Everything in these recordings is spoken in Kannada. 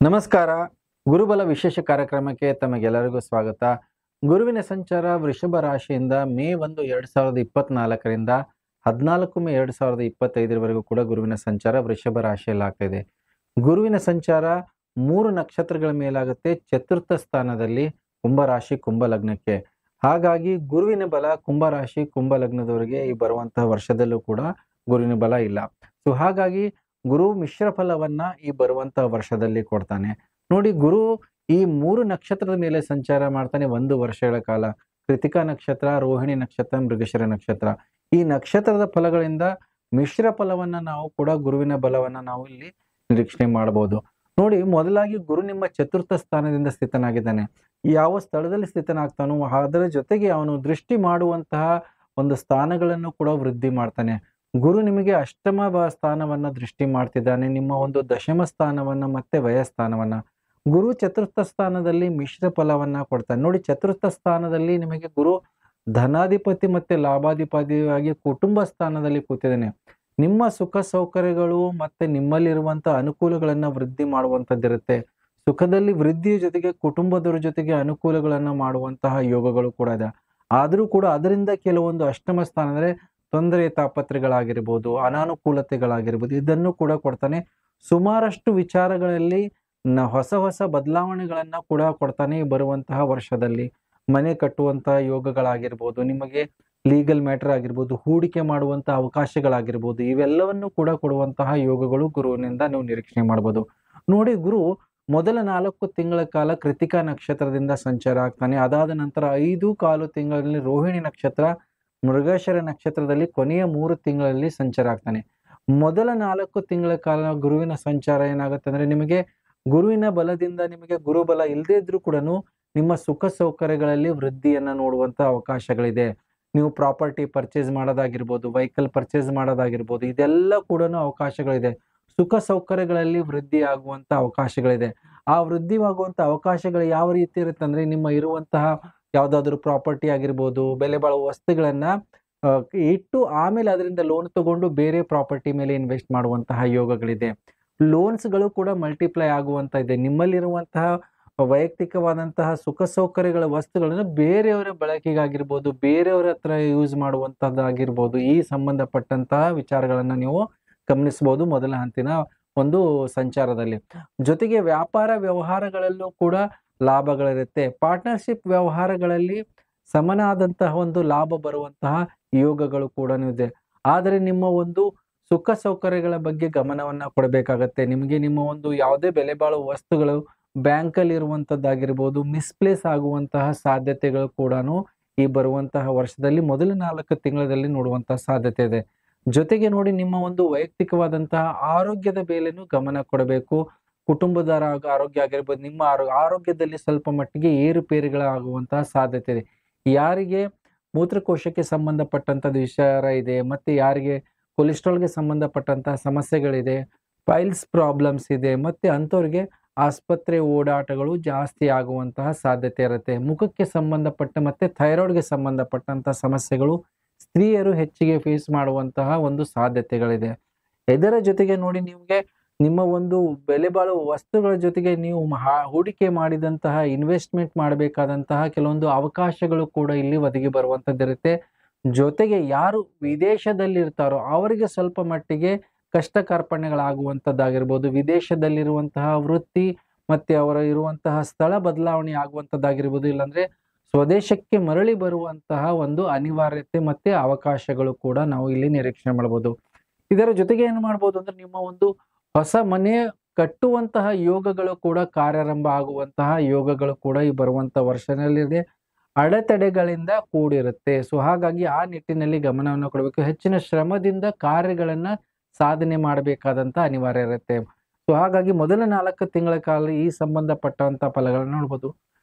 ನಮಸ್ಕಾರ. ಗುರುಬಲ ವಿಶೇಷ ಕಾರ್ಯಕ್ರಮಕ್ಕೆ ತಮಗೆಲ್ಲರಿಗೂ ಸ್ವಾಗತ. ಗುರುವಿನ ಸಂಚಾರ ವೃಷಭ ರಾಶಿಯಿಂದ ಮೇ 1, 2024ರಿಂದ 14 ಮೇ 2025ರವರೆಗೂ ಕೂಡ ಗುರುವಿನ ಸಂಚಾರ ವೃಷಭ ರಾಶಿಯಲ್ಲಿ ಆಗ್ತಾ ಇದೆ. ಗುರುವಿನ ಸಂಚಾರ 3 ನಕ್ಷತ್ರಗಳ ಮೇಲಾಗುತ್ತೆ. ಚತುರ್ಥ ಸ್ಥಾನದಲ್ಲಿ ಕುಂಭರಾಶಿ ಕುಂಭ ಲಗ್ನಕ್ಕೆ. ಹಾಗಾಗಿ ಗುರುವಿನ ಬಲ ಕುಂಭರಾಶಿ ಕುಂಭ ಲಗ್ನದವರಿಗೆ ಈ ಬರುವಂತಹ ವರ್ಷದಲ್ಲೂ ಕೂಡ ಗುರುವಿನ ಬಲ ಇಲ್ಲ. ಸೊ ಹಾಗಾಗಿ ಗುರು ಮಿಶ್ರ ಫಲವನ್ನ ಈ ಬರುವಂತಹ ವರ್ಷದಲ್ಲಿ ಕೊಡ್ತಾನೆ. ನೋಡಿ, ಗುರು ಈ 3 ನಕ್ಷತ್ರದ ಮೇಲೆ ಸಂಚಾರ ಮಾಡ್ತಾನೆ 1 ವರ್ಷಗಳ ಕಾಲ. ಕೃತಿಕಾ ನಕ್ಷತ್ರ, ರೋಹಿಣಿ ನಕ್ಷತ್ರ, ಮೃಗಶಿರ ನಕ್ಷತ್ರ. ಈ ನಕ್ಷತ್ರದ ಫಲಗಳಿಂದ ಮಿಶ್ರ ಫಲವನ್ನ ನಾವು ಕೂಡ ಗುರುವಿನ ಬಲವನ್ನ ನಾವು ಇಲ್ಲಿ ನಿರೀಕ್ಷಣೆ ಮಾಡಬಹುದು. ನೋಡಿ, ಮೊದಲಾಗಿ ಗುರು ನಿಮ್ಮ ಚತುರ್ಥ ಸ್ಥಾನದಿಂದ ಸ್ಥಿತನಾಗಿದ್ದಾನೆ. ಯಾವ ಸ್ಥಳದಲ್ಲಿ ಸ್ಥಿತನಾಗ್ತಾನೋ ಅದರ ಜೊತೆಗೆ ಅವನು ದೃಷ್ಟಿ ಮಾಡುವಂತಹ ಒಂದು ಸ್ಥಾನಗಳನ್ನು ಕೂಡ ವೃದ್ಧಿ ಮಾಡ್ತಾನೆ. ಗುರು ನಿಮಗೆ ಅಷ್ಟಮ ಸ್ಥಾನವನ್ನ ದೃಷ್ಟಿ ಮಾಡ್ತಿದ್ದಾನೆ, ನಿಮ್ಮ ಒಂದು ದಶಮ ಸ್ಥಾನವನ್ನ ಮತ್ತೆ ವ್ಯಯಸ್ಥಾನವನ್ನ. ಗುರು ಚತುರ್ಥ ಸ್ಥಾನದಲ್ಲಿ ಮಿಶ್ರ ಫಲವನ್ನ ಕೊಡ್ತಾನೆ. ನೋಡಿ, ಚತುರ್ಥ ಸ್ಥಾನದಲ್ಲಿ ನಿಮಗೆ ಗುರು ಧನಾಧಿಪತಿ ಮತ್ತೆ ಲಾಭಾಧಿಪತಿಯಾಗಿ ಕುಟುಂಬ ಸ್ಥಾನದಲ್ಲಿ ಕೂತಿದ್ದಾನೆ. ನಿಮ್ಮ ಸುಖ ಸೌಕರ್ಯಗಳು ಮತ್ತೆ ನಿಮ್ಮಲ್ಲಿರುವಂತಹ ಅನುಕೂಲಗಳನ್ನ ವೃದ್ಧಿ ಮಾಡುವಂತದ್ದಿರುತ್ತೆ. ಸುಖದಲ್ಲಿ ವೃದ್ಧಿಯ ಜೊತೆಗೆ ಕುಟುಂಬದವರ ಜೊತೆಗೆ ಅನುಕೂಲಗಳನ್ನ ಮಾಡುವಂತಹ ಯೋಗಗಳು ಕೂಡ ಇದೆ. ಆದ್ರೂ ಕೂಡ ಅದರಿಂದ ಕೆಲವೊಂದು ಅಷ್ಟಮ ಸ್ಥಾನ ಅಂದ್ರೆ ತೊಂದರೆ ತಾಪತ್ರೆಗಳಾಗಿರ್ಬೋದು, ಅನಾನುಕೂಲತೆಗಳಾಗಿರ್ಬೋದು, ಇದನ್ನು ಕೂಡ ಕೊಡ್ತಾನೆ. ಸುಮಾರಷ್ಟು ವಿಚಾರಗಳಲ್ಲಿ ಹೊಸ ಹೊಸ ಬದಲಾವಣೆಗಳನ್ನ ಕೂಡ ಕೊಡ್ತಾನೆ ಈ ಬರುವಂತಹ ವರ್ಷದಲ್ಲಿ. ಮನೆ ಕಟ್ಟುವಂತಹ ಯೋಗಗಳಾಗಿರ್ಬೋದು, ನಿಮಗೆ ಲೀಗಲ್ ಮ್ಯಾಟರ್ ಆಗಿರ್ಬೋದು, ಹೂಡಿಕೆ ಮಾಡುವಂತಹ ಅವಕಾಶಗಳಾಗಿರ್ಬೋದು, ಇವೆಲ್ಲವನ್ನು ಕೂಡ ಕೊಡುವಂತಹ ಯೋಗಗಳು ಗುರುವಿನಿಂದ ನೀವು ನಿರೀಕ್ಷಣೆ ಮಾಡ್ಬೋದು. ನೋಡಿ, ಗುರು ಮೊದಲ 4 ತಿಂಗಳ ಕಾಲ ಕೃತಿಕಾ ನಕ್ಷತ್ರದಿಂದ ಸಂಚಾರ ಆಗ್ತಾನೆ. ಅದಾದ ನಂತರ 5 ತಿಂಗಳಲ್ಲಿ ರೋಹಿಣಿ ನಕ್ಷತ್ರ, ಮೃಗಶಿರ ನಕ್ಷತ್ರದಲ್ಲಿ ಕೊನೆಯ 3 ತಿಂಗಳಲ್ಲಿ ಸಂಚಾರ ಆಗ್ತಾನೆ. ಮೊದಲ 4 ತಿಂಗಳ ಕಾಲ ಗುರುವಿನ ಸಂಚಾರ ಏನಾಗುತ್ತೆ ಅಂದ್ರೆ ನಿಮಗೆ ಗುರುವಿನ ಬಲದಿಂದ ನಿಮಗೆ ಗುರುಬಲ ಇಲ್ಲದೇ ಇದ್ರೂ ಕೂಡ ನಿಮ್ಮ ಸುಖ ಸೌಕರ್ಯಗಳಲ್ಲಿ ವೃದ್ಧಿಯನ್ನ ನೋಡುವಂತ ಅವಕಾಶಗಳಿದೆ. ನೀವು ಪ್ರಾಪರ್ಟಿ ಪರ್ಚೇಸ್ ಮಾಡೋದಾಗಿರ್ಬೋದು, ವೆಹಿಕಲ್ ಪರ್ಚೇಸ್ ಮಾಡೋದಾಗಿರ್ಬೋದು, ಇದೆಲ್ಲ ಕೂಡ ಅವಕಾಶಗಳಿದೆ. ಸುಖ ಸೌಕರ್ಯಗಳಲ್ಲಿ ವೃದ್ಧಿ ಆಗುವಂತ ಅವಕಾಶಗಳಿದೆ. ಆ ವೃದ್ಧಿಯಾಗುವಂತ ಅವಕಾಶಗಳು ಯಾವ ರೀತಿ ಇರುತ್ತೆ ಅಂದ್ರೆ ನಿಮ್ಮ ಇರುವಂತಹ ಯಾವ್ದಾದ್ರು ಪ್ರಾಪರ್ಟಿ ಆಗಿರ್ಬೋದು, ಬೆಲೆ ಬಾಳುವ ವಸ್ತುಗಳನ್ನ ಇಟ್ಟು ಆಮೇಲೆ ಅದರಿಂದ ಲೋನ್ ತಗೊಂಡು ಬೇರೆ ಪ್ರಾಪರ್ಟಿ ಮೇಲೆ ಇನ್ವೆಸ್ಟ್ ಮಾಡುವಂತಹ ಯೋಗಗಳಿದೆ. ಲೋನ್ಸ್ಗಳು ಕೂಡ ಮಲ್ಟಿಪ್ಲೈ ಆಗುವಂತ ಇದೆ. ನಿಮ್ಮಲ್ಲಿರುವಂತಹ ವೈಯಕ್ತಿಕವಾದಂತಹ ಸುಖ ಸೌಕರ್ಯಗಳ ವಸ್ತುಗಳನ್ನು ಬೇರೆಯವರ ಬಳಕೆಗಾಗಿರ್ಬೋದು, ಬೇರೆಯವರ ಹತ್ರ ಯೂಸ್ ಮಾಡುವಂತದ್ದಾಗಿರ್ಬೋದು, ಈ ಸಂಬಂಧಪಟ್ಟಂತಹ ವಿಚಾರಗಳನ್ನ ನೀವು ಗಮನಿಸಬಹುದು ಮೊದಲ ಹಂತಿನ ಒಂದು ಸಂಚಾರದಲ್ಲಿ. ಜೊತೆಗೆ ವ್ಯಾಪಾರ ವ್ಯವಹಾರಗಳಲ್ಲೂ ಕೂಡ ಲಾಭಗಳಿರುತ್ತೆ. ಪಾರ್ಟ್ನರ್ಶಿಪ್ ವ್ಯವಹಾರಗಳಲ್ಲಿ ಸಮನಾದಂತಹ ಒಂದು ಲಾಭ ಬರುವಂತಹ ಯೋಗಗಳು ಕೂಡ ಇದೆ. ಆದರೆ ನಿಮ್ಮ ಒಂದು ಸುಖ ಸೌಕರ್ಯಗಳ ಬಗ್ಗೆ ಗಮನವನ್ನ ಕೊಡಬೇಕಾಗತ್ತೆ. ನಿಮಗೆ ನಿಮ್ಮ ಒಂದು ಯಾವುದೇ ಬೆಲೆ ಬಾಳುವ ವಸ್ತುಗಳು ಬ್ಯಾಂಕಲ್ಲಿ ಇರುವಂತದ್ದಾಗಿರ್ಬೋದು, ಮಿಸ್ಪ್ಲೇಸ್ ಆಗುವಂತಹ ಸಾಧ್ಯತೆಗಳು ಕೂಡ ಈ ಬರುವಂತಹ ವರ್ಷದಲ್ಲಿ ಮೊದಲ 4 ತಿಂಗಳಲ್ಲಿ ನೋಡುವಂತಹ ಸಾಧ್ಯತೆ ಇದೆ. ಜೊತೆಗೆ ನೋಡಿ, ನಿಮ್ಮ ಒಂದು ವೈಯಕ್ತಿಕವಾದಂತಹ ಆರೋಗ್ಯದ ಮೇಲೇನು ಗಮನ ಕೊಡಬೇಕು. ಕುಟುಂಬದ ಆರೋಗ್ಯ ಆಗಿರ್ಬೋದು, ನಿಮ್ಮ ಆರೋಗ್ಯದಲ್ಲಿ ಸ್ವಲ್ಪ ಮಟ್ಟಿಗೆ ಏರುಪೇರುಗಳಾಗುವಂತಹ ಸಾಧ್ಯತೆ ಇದೆ. ಯಾರಿಗೆ ಮೂತ್ರಕೋಶಕ್ಕೆ ಸಂಬಂಧಪಟ್ಟಂತದ್ದು ವಿಚಾರ ಇದೆ, ಮತ್ತೆ ಯಾರಿಗೆ ಕೊಲೆಸ್ಟ್ರಾಲ್ಗೆ ಸಂಬಂಧಪಟ್ಟಂತಹ ಸಮಸ್ಯೆಗಳಿದೆ, ಪೈಲ್ಸ್ ಪ್ರಾಬ್ಲಮ್ಸ್ ಇದೆ, ಮತ್ತೆ ಅಂಥವ್ರಿಗೆ ಆಸ್ಪತ್ರೆ ಓಡಾಟಗಳು ಜಾಸ್ತಿ ಆಗುವಂತಹ ಸಾಧ್ಯತೆ ಇರುತ್ತೆ. ಮುಖಕ್ಕೆ ಸಂಬಂಧಪಟ್ಟ ಮತ್ತೆ ಥೈರಾಯ್ಡ್ಗೆ ಸಂಬಂಧಪಟ್ಟಂತಹ ಸಮಸ್ಯೆಗಳು ಸ್ತ್ರೀಯರು ಹೆಚ್ಚಿಗೆ ಫೇಸ್ ಮಾಡುವಂತಹ ಒಂದು ಸಾಧ್ಯತೆಗಳಿದೆ. ಇದರ ಜೊತೆಗೆ ನೋಡಿ, ನಿಮಗೆ ನಿಮ್ಮ ಒಂದು ಬೆಲೆ ಬಾಳುವ ವಸ್ತುಗಳ ಜೊತೆಗೆ ನೀವು ಹೂಡಿಕೆ ಮಾಡಿದಂತಹ ಇನ್ವೆಸ್ಟ್ಮೆಂಟ್ ಮಾಡಬೇಕಾದಂತಹ ಕೆಲವೊಂದು ಅವಕಾಶಗಳು ಕೂಡ ಇಲ್ಲಿ ಒದಗಿ ಬರುವಂತದ್ದಿರುತ್ತೆ. ಜೊತೆಗೆ ಯಾರು ವಿದೇಶದಲ್ಲಿ ಇರ್ತಾರೋ ಅವರಿಗೆ ಸ್ವಲ್ಪ ಮಟ್ಟಿಗೆ ಕಷ್ಟ ಕಾರ್ಪಣ್ಯಗಳಾಗುವಂತದ್ದಾಗಿರ್ಬೋದು, ವಿದೇಶದಲ್ಲಿರುವಂತಹ ವೃತ್ತಿ ಮತ್ತೆ ಅವರ ಇರುವಂತಹ ಸ್ಥಳ ಬದಲಾವಣೆ ಆಗುವಂತದ್ದಾಗಿರ್ಬೋದು, ಇಲ್ಲಾಂದ್ರೆ ಸ್ವದೇಶಕ್ಕೆ ಮರಳಿ ಬರುವಂತಹ ಒಂದು ಅನಿವಾರ್ಯತೆ ಮತ್ತೆ ಅವಕಾಶಗಳು ಕೂಡ ನಾವು ಇಲ್ಲಿ ನಿರೀಕ್ಷಣೆ ಮಾಡಬಹುದು. ಇದರ ಜೊತೆಗೆ ಏನು ಮಾಡ್ಬೋದು ಅಂದ್ರೆ ನಿಮ್ಮ ಒಂದು ಹೊಸ ಮನೆ ಕಟ್ಟುವಂತಹ ಯೋಗಗಳು ಕೂಡ ಕಾರ್ಯಾರಂಭ ಆಗುವಂತಹ ಯೋಗಗಳು ಕೂಡ ಈ ಬರುವಂತಹ ವರ್ಷದಲ್ಲಿದೆ. ಅಡೆತಡೆಗಳಿಂದ ಕೂಡಿರುತ್ತೆ. ಸೊ ಹಾಗಾಗಿ ಆ ನಿಟ್ಟಿನಲ್ಲಿ ಗಮನವನ್ನು ಕೊಡಬೇಕು. ಹೆಚ್ಚಿನ ಶ್ರಮದಿಂದ ಕಾರ್ಯಗಳನ್ನ ಸಾಧನೆ ಮಾಡಬೇಕಾದಂತ ಅನಿವಾರ್ಯ ಇರುತ್ತೆ. ಸೊ ಹಾಗಾಗಿ ಮೊದಲ 4 ತಿಂಗಳ ಕಾಲ ಈ ಸಂಬಂಧಪಟ್ಟಂತ ಫಲಗಳನ್ನು ನೋಡ್ಬೋದು.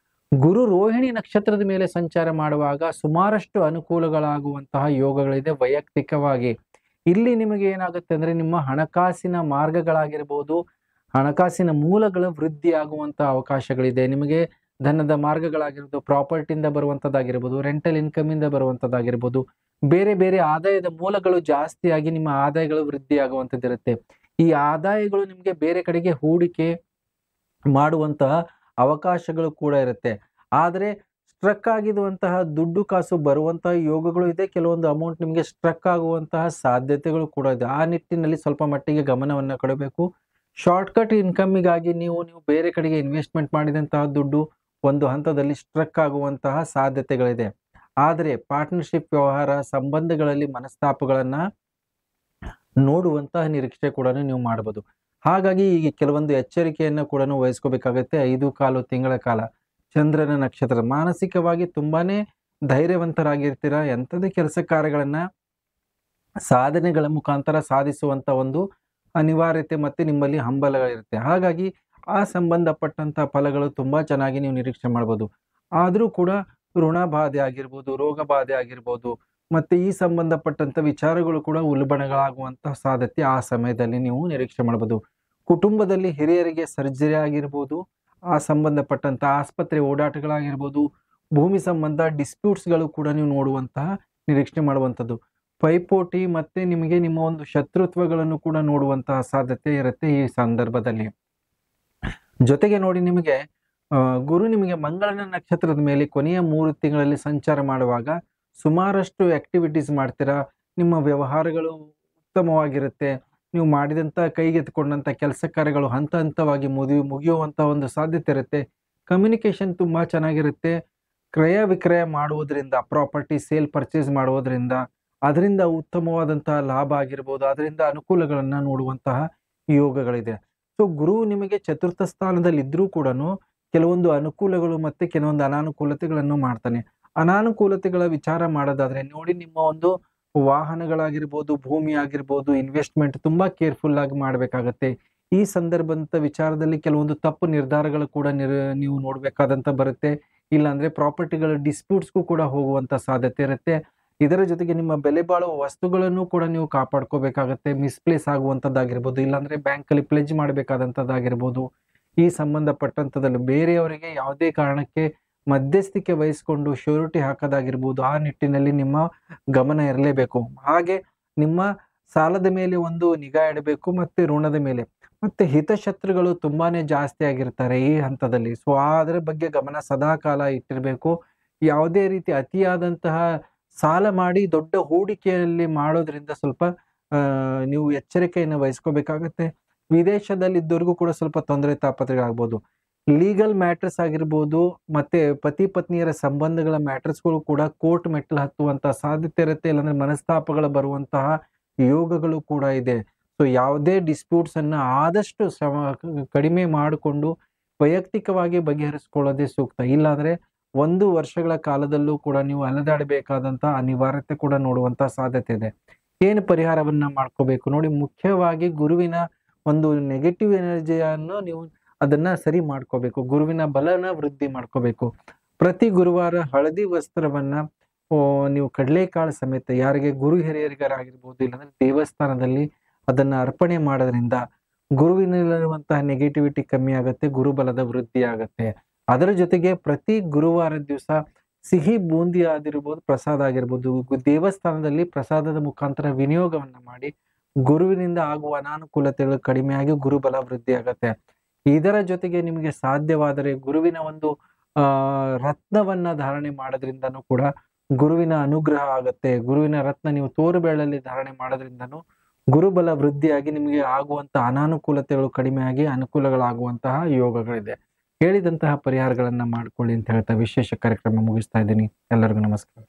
ಗುರು ರೋಹಿಣಿ ನಕ್ಷತ್ರದ ಮೇಲೆ ಸಂಚಾರ ಮಾಡುವಾಗ ಸುಮಾರಷ್ಟು ಅನುಕೂಲಗಳಾಗುವಂತಹ ಯೋಗಗಳಿದೆ ವೈಯಕ್ತಿಕವಾಗಿ. ಇಲ್ಲಿ ನಿಮಗೆ ಏನಾಗುತ್ತೆ ಅಂದ್ರೆ ನಿಮ್ಮ ಹಣಕಾಸಿನ ಮಾರ್ಗಗಳಾಗಿರ್ಬೋದು, ಹಣಕಾಸಿನ ಮೂಲಗಳ ವೃದ್ಧಿ ಆಗುವಂತಹ ಅವಕಾಶಗಳಿದೆ. ನಿಮಗೆ ಧನದ ಮಾರ್ಗಗಳಾಗಿರ್ಬೋದು, ಪ್ರಾಪರ್ಟಿಯಿಂದ ಬರುವಂತದ್ದಾಗಿರ್ಬೋದು, ರೆಂಟಲ್ ಇನ್ಕಮ್ ಇಂದ ಬರುವಂತದ್ದಾಗಿರ್ಬೋದು, ಬೇರೆ ಬೇರೆ ಆದಾಯದ ಮೂಲಗಳು ಜಾಸ್ತಿಯಾಗಿ ನಿಮ್ಮ ಆದಾಯಗಳು ವೃದ್ಧಿ ಆಗುವಂತದ್ದಿರುತ್ತೆ. ಈ ಆದಾಯಗಳು ನಿಮಗೆ ಬೇರೆ ಕಡೆಗೆ ಹೂಡಿಕೆ ಮಾಡುವಂತಹ ಅವಕಾಶಗಳು ಕೂಡ ಇರುತ್ತೆ. ಆದರೆ ಸ್ಟ್ರಕ್ ಆಗಿರುವಂತಹ ದುಡ್ಡು ಕಾಸು ಬರುವಂತಹ ಯೋಗಗಳು ಇದೆ. ಕೆಲವೊಂದು ಅಮೌಂಟ್ ನಿಮಗೆ ಸ್ಟ್ರಕ್ ಆಗುವಂತಹ ಸಾಧ್ಯತೆಗಳು ಕೂಡ ಇದೆ. ಆ ನಿಟ್ಟಿನಲ್ಲಿ ಸ್ವಲ್ಪ ಮಟ್ಟಿಗೆ ಗಮನವನ್ನ ಕೊಡಬೇಕು. ಶಾರ್ಟ್‌ಕಟ್ ಇನ್‌ಕಮ್‌ಗಾಗಿ ನೀವು ಬೇರೆ ಕಡೆಗೆ ಇನ್ವೆಸ್ಟ್‌ಮೆಂಟ್ ಮಾಡಿದಂತಹ ದುಡ್ಡು ಒಂದು ಹಂತದಲ್ಲಿ ಸ್ಟ್ರಕ್ ಆಗುವಂತಹ ಸಾಧ್ಯತೆಗಳಿದೆ. ಆದರೆ ಪಾರ್ಟ್ನರ್‌ಶಿಪ್ ವ್ಯವಹಾರ, ಸಂಬಂಧಗಳಲ್ಲಿ ಮನಸ್ತಾಪಗಳನ್ನ ನೋಡುವಂತಹ ನಿರೀಕ್ಷೆ ಕೂಡ ನೀವು ಮಾಡಬಹುದು. ಹಾಗಾಗಿ ಈಗ ಕೆಲವೊಂದು ಎಚ್ಚರಿಕೆಯನ್ನು ಕೂಡ ವಹಿಸ್ಕೋಬೇಕಾಗತ್ತೆ. 5 ತಿಂಗಳ ಕಾಲ ಚಂದ್ರನ ನಕ್ಷತ್ರ ಮಾನಸಿಕವಾಗಿ ತುಂಬಾನೇ ಧೈರ್ಯವಂತರಾಗಿರ್ತೀರಾ. ಎಂಥದೇ ಕೆಲಸ ಕಾರ್ಯಗಳನ್ನ ಸಾಧನೆಗಳ ಮುಖಾಂತರ ಸಾಧಿಸುವಂತ ಒಂದು ಅನಿವಾರ್ಯತೆ ಮತ್ತೆ ನಿಮ್ಮಲ್ಲಿ ಹಂಬಲಗಳಿರುತ್ತೆ. ಹಾಗಾಗಿ ಆ ಸಂಬಂಧಪಟ್ಟಂತ ಫಲಗಳು ತುಂಬಾ ಚೆನ್ನಾಗಿ ನೀವು ನಿರೀಕ್ಷೆ ಮಾಡಬಹುದು. ಆದ್ರೂ ಕೂಡ ಋಣ ಬಾಧೆ ಆಗಿರ್ಬೋದು, ರೋಗ ಬಾಧೆ ಆಗಿರ್ಬೋದು, ಮತ್ತೆ ಈ ಸಂಬಂಧಪಟ್ಟಂತ ವಿಚಾರಗಳು ಕೂಡ ಉಲ್ಬಣಗಳಾಗುವಂತಹ ಸಾಧ್ಯತೆ ಆ ಸಮಯದಲ್ಲಿ ನೀವು ನಿರೀಕ್ಷೆ ಮಾಡಬಹುದು. ಕುಟುಂಬದಲ್ಲಿ ಹಿರಿಯರಿಗೆ ಸರ್ಜರಿ ಆಗಿರ್ಬೋದು, ಆ ಸಂಬಂಧಪಟ್ಟಂತ ಆಸ್ಪತ್ರೆ ಓಡಾಟಗಳಾಗಿರ್ಬೋದು, ಭೂಮಿ ಸಂಬಂಧ ಡಿಸ್ಪ್ಯೂಟ್ಸ್ಗಳು ಕೂಡ ನೀವು ನೋಡುವಂತಹ ನಿರೀಕ್ಷೆ ಮಾಡುವಂಥದ್ದು. ಪೈಪೋಟಿ ಮತ್ತೆ ನಿಮಗೆ ನಿಮ್ಮ ಒಂದು ಶತ್ರುತ್ವಗಳನ್ನು ಕೂಡ ನೋಡುವಂತಹ ಸಾಧ್ಯತೆ ಇರುತ್ತೆ ಈ ಸಂದರ್ಭದಲ್ಲಿ. ಜೊತೆಗೆ ನೋಡಿ ನಿಮಗೆ ಗುರು ನಿಮಗೆ ಮಂಗಳನ ನಕ್ಷತ್ರದ ಮೇಲೆ ಕೊನೆಯ 3 ತಿಂಗಳಲ್ಲಿ ಸಂಚಾರ ಮಾಡುವಾಗ ಸುಮಾರಷ್ಟು ಆಕ್ಟಿವಿಟೀಸ್ ಮಾಡ್ತೀರಾ. ನಿಮ್ಮ ವ್ಯವಹಾರಗಳು ಉತ್ತಮವಾಗಿರುತ್ತೆ. ನೀವು ಮಾಡಿದಂಥ ಕೈಗೆತ್ತಿಕೊಂಡಂಥ ಕೆಲಸ ಕಾರ್ಯಗಳು ಹಂತ ಹಂತವಾಗಿ ಮುಗಿಯುವಂಥ ಒಂದು ಸಾಧ್ಯತೆ ಇರುತ್ತೆ. ಕಮ್ಯುನಿಕೇಷನ್ ತುಂಬಾ ಚೆನ್ನಾಗಿರುತ್ತೆ. ಕ್ರಯ ವಿಕ್ರಯ ಮಾಡುವುದರಿಂದ, ಪ್ರಾಪರ್ಟಿ ಸೇಲ್ ಪರ್ಚೇಸ್ ಮಾಡುವುದರಿಂದ, ಅದರಿಂದ ಉತ್ತಮವಾದಂತಹ ಲಾಭ ಆಗಿರ್ಬೋದು, ಅದರಿಂದ ಅನುಕೂಲಗಳನ್ನ ನೋಡುವಂತಹ ಯೋಗಗಳಿದೆ. ಸೊ ಗುರು ನಿಮಗೆ ಚತುರ್ಥ ಸ್ಥಾನದಲ್ಲಿ ಇದ್ರೂ ಕೂಡ ಕೆಲವೊಂದು ಅನುಕೂಲಗಳು ಮತ್ತೆ ಕೆಲವೊಂದು ಅನಾನುಕೂಲತೆಗಳನ್ನು ಮಾಡ್ತಾನೆ. ಅನಾನುಕೂಲತೆಗಳ ವಿಚಾರ ಮಾಡೋದಾದ್ರೆ ನೋಡಿ, ನಿಮ್ಮ ಒಂದು ವಾಹನಗಳಾಗಿರ್ಬೋದು, ಭೂಮಿ ಆಗಿರ್ಬೋದು, ಇನ್ವೆಸ್ಟ್ಮೆಂಟ್ ತುಂಬಾ ಕೇರ್ಫುಲ್ ಆಗಿ ಮಾಡ್ಬೇಕಾಗತ್ತೆ. ಈ ಸಂದರ್ಭದ ವಿಚಾರದಲ್ಲಿ ಕೆಲವೊಂದು ತಪ್ಪು ನಿರ್ಧಾರಗಳು ಕೂಡ ನೀವು ನೋಡ್ಬೇಕಾದಂತ ಬರುತ್ತೆ. ಇಲ್ಲಾಂದ್ರೆ ಪ್ರಾಪರ್ಟಿಗಳ ಡಿಸ್ಪ್ಯೂಟ್ಸ್ಗೂ ಕೂಡ ಹೋಗುವಂತ ಸಾಧ್ಯತೆ ಇರುತ್ತೆ. ಇದರ ಜೊತೆಗೆ ನಿಮ್ಮ ಬೆಲೆ ಬಾಳುವ ವಸ್ತುಗಳನ್ನು ಕೂಡ ನೀವು ಕಾಪಾಡ್ಕೋಬೇಕಾಗತ್ತೆ. ಮಿಸ್‌ಪ್ಲೇಸ್ ಆಗುವಂತದ್ದಾಗಿರ್ಬೋದು, ಇಲ್ಲಾಂದ್ರೆ ಬ್ಯಾಂಕಲ್ಲಿ ಪ್ಲೆಜ್ ಮಾಡಬೇಕಾದಂತದ್ದಾಗಿರ್ಬೋದು. ಈ ಸಂಬಂಧಪಟ್ಟಂತದಲ್ಲಿ ಬೇರೆಯವರಿಗೆ ಯಾವುದೇ ಕಾರಣಕ್ಕೆ ಮಧ್ಯಸ್ಥಿಕೆ ವಹಿಸಿಕೊಂಡು ಶ್ಯೂರಿಟಿ ಹಾಕೋದಾಗಿರ್ಬೋದು, ಆ ನಿಟ್ಟಿನಲ್ಲಿ ನಿಮ್ಮ ಗಮನ ಇರಲೇಬೇಕು. ಹಾಗೆ ನಿಮ್ಮ ಸಾಲದ ಮೇಲೆ ಒಂದು ನಿಗಾ ಇಡಬೇಕು, ಮತ್ತೆ ಋಣದ ಮೇಲೆ. ಮತ್ತೆ ಹಿತಶತ್ರುಗಳು ತುಂಬಾನೇ ಜಾಸ್ತಿ ಆಗಿರ್ತಾರೆ ಈ ಹಂತದಲ್ಲಿ. ಸೊ ಅದರ ಬಗ್ಗೆ ಗಮನ ಸದಾಕಾಲ ಇಟ್ಟಿರ್ಬೇಕು. ಯಾವುದೇ ರೀತಿ ಅತಿಯಾದಂತಹ ಸಾಲ ಮಾಡಿ ದೊಡ್ಡ ಹೂಡಿಕೆಯಲ್ಲಿ ಮಾಡೋದ್ರಿಂದ ಸ್ವಲ್ಪ ನೀವು ಎಚ್ಚರಿಕೆಯನ್ನು ವಹಿಸ್ಕೋಬೇಕಾಗತ್ತೆ. ವಿದೇಶದಲ್ಲಿದ್ದವ್ರಿಗೂ ಕೂಡ ಸ್ವಲ್ಪ ತೊಂದರೆ ತಾಪತ್ರೆಗಳಾಗ್ಬೋದು. ಲೀಗಲ್ ಮ್ಯಾಟರ್ಸ್ ಆಗಿರ್ಬೋದು, ಮತ್ತೆ ಪತಿ ಪತ್ನಿಯರ ಸಂಬಂಧಗಳ ಮ್ಯಾಟರ್ಸ್ಗಳು ಕೂಡ ಕೋರ್ಟ್ ಮೆಟ್ಟಲು ಹತ್ತುವಂತ ಸಾಧ್ಯತೆ ಇರುತ್ತೆ. ಇಲ್ಲಾಂದ್ರೆ ಮನಸ್ತಾಪಗಳು ಬರುವಂತಹ ಯೋಗಗಳು ಕೂಡ ಇದೆ. ಸೊ ಯಾವುದೇ ಡಿಸ್ಪ್ಯೂಟ್ಸ್ ಅನ್ನ ಆದಷ್ಟು ಕಡಿಮೆ ಮಾಡಿಕೊಂಡು ವೈಯಕ್ತಿಕವಾಗಿ ಬಗೆಹರಿಸ್ಕೊಳ್ಳೋದೇ ಸೂಕ್ತ. ಇಲ್ಲಾಂದ್ರೆ 1 ವರ್ಷಗಳ ಕಾಲದಲ್ಲೂ ಕೂಡ ನೀವು ಅಲೆದಾಡಬೇಕಾದಂತಹ ಅನಿವಾರ್ಯತೆ ಕೂಡ ನೋಡುವಂತ ಸಾಧ್ಯತೆ ಇದೆ. ಏನು ಪರಿಹಾರವನ್ನ ಮಾಡ್ಕೋಬೇಕು ನೋಡಿ, ಮುಖ್ಯವಾಗಿ ಗುರುವಿನ ಒಂದು ನೆಗೆಟಿವ್ ಎನರ್ಜಿಯನ್ನು ನೀವು ಅದನ್ನ ಸರಿ ಮಾಡ್ಕೋಬೇಕು. ಗುರುವಿನ ಬಲನ ವೃದ್ಧಿ ಮಾಡ್ಕೋಬೇಕು. ಪ್ರತಿ ಗುರುವಾರ ಹಳದಿ ವಸ್ತ್ರವನ್ನ ನೀವು ಕಡಲೆಕಾಳು ಸಮೇತ ಯಾರಿಗೆ ಗುರು ಹಿರಿಯರಿಗಾಗಿರ್ಬೋದು, ಇಲ್ಲಾಂದ್ರೆ ದೇವಸ್ಥಾನದಲ್ಲಿ ಅದನ್ನ ಅರ್ಪಣೆ ಮಾಡೋದ್ರಿಂದ ಗುರುವಿನಲ್ಲಿರುವಂತಹ ನೆಗೆಟಿವಿಟಿ ಕಮ್ಮಿ ಆಗತ್ತೆ, ಗುರುಬಲದ ವೃದ್ಧಿ ಆಗತ್ತೆ. ಅದರ ಜೊತೆಗೆ ಪ್ರತಿ ಗುರುವಾರ ದಿವಸ ಸಿಹಿ ಬೂಂದಿ ಆಗಿರ್ಬೋದು, ಪ್ರಸಾದ ಆಗಿರ್ಬೋದು, ದೇವಸ್ಥಾನದಲ್ಲಿ ಪ್ರಸಾದದ ಮುಖಾಂತರ ವಿನಿಯೋಗವನ್ನ ಮಾಡಿ ಗುರುವಿನಿಂದ ಆಗುವ ಅನಾನುಕೂಲತೆಗಳು ಕಡಿಮೆಯಾಗಿ ಗುರುಬಲ ವೃದ್ಧಿ ಆಗತ್ತೆ. ಇದರ ಜೊತೆಗೆ ನಿಮಗೆ ಸಾಧ್ಯವಾದರೆ ಗುರುವಿನ ಒಂದು ರತ್ನವನ್ನ ಧಾರಣೆ ಮಾಡೋದ್ರಿಂದನೂ ಕೂಡ ಗುರುವಿನ ಅನುಗ್ರಹ ಆಗತ್ತೆ. ಗುರುವಿನ ರತ್ನ ನೀವು ತೋರುಬೆರಳಲ್ಲಿ ಧಾರಣೆ ಮಾಡೋದ್ರಿಂದನೂ ಗುರುಬಲ ವೃದ್ಧಿಯಾಗಿ ನಿಮಗೆ ಆಗುವಂತ ಅನಾನುಕೂಲತೆಗಳು ಕಡಿಮೆಯಾಗಿ ಅನುಕೂಲಗಳಾಗುವಂತಹ ಯೋಗಗಳಿದೆ. ಹೇಳಿದಂತಹ ಪರಿಹಾರಗಳನ್ನ ಮಾಡ್ಕೊಳ್ಳಿ ಅಂತ ಹೇಳ್ತಾ ವಿಶೇಷ ಕಾರ್ಯಕ್ರಮ ಮುಗಿಸ್ತಾ ಇದ್ದೀನಿ. ಎಲ್ಲರಿಗೂ ನಮಸ್ಕಾರ.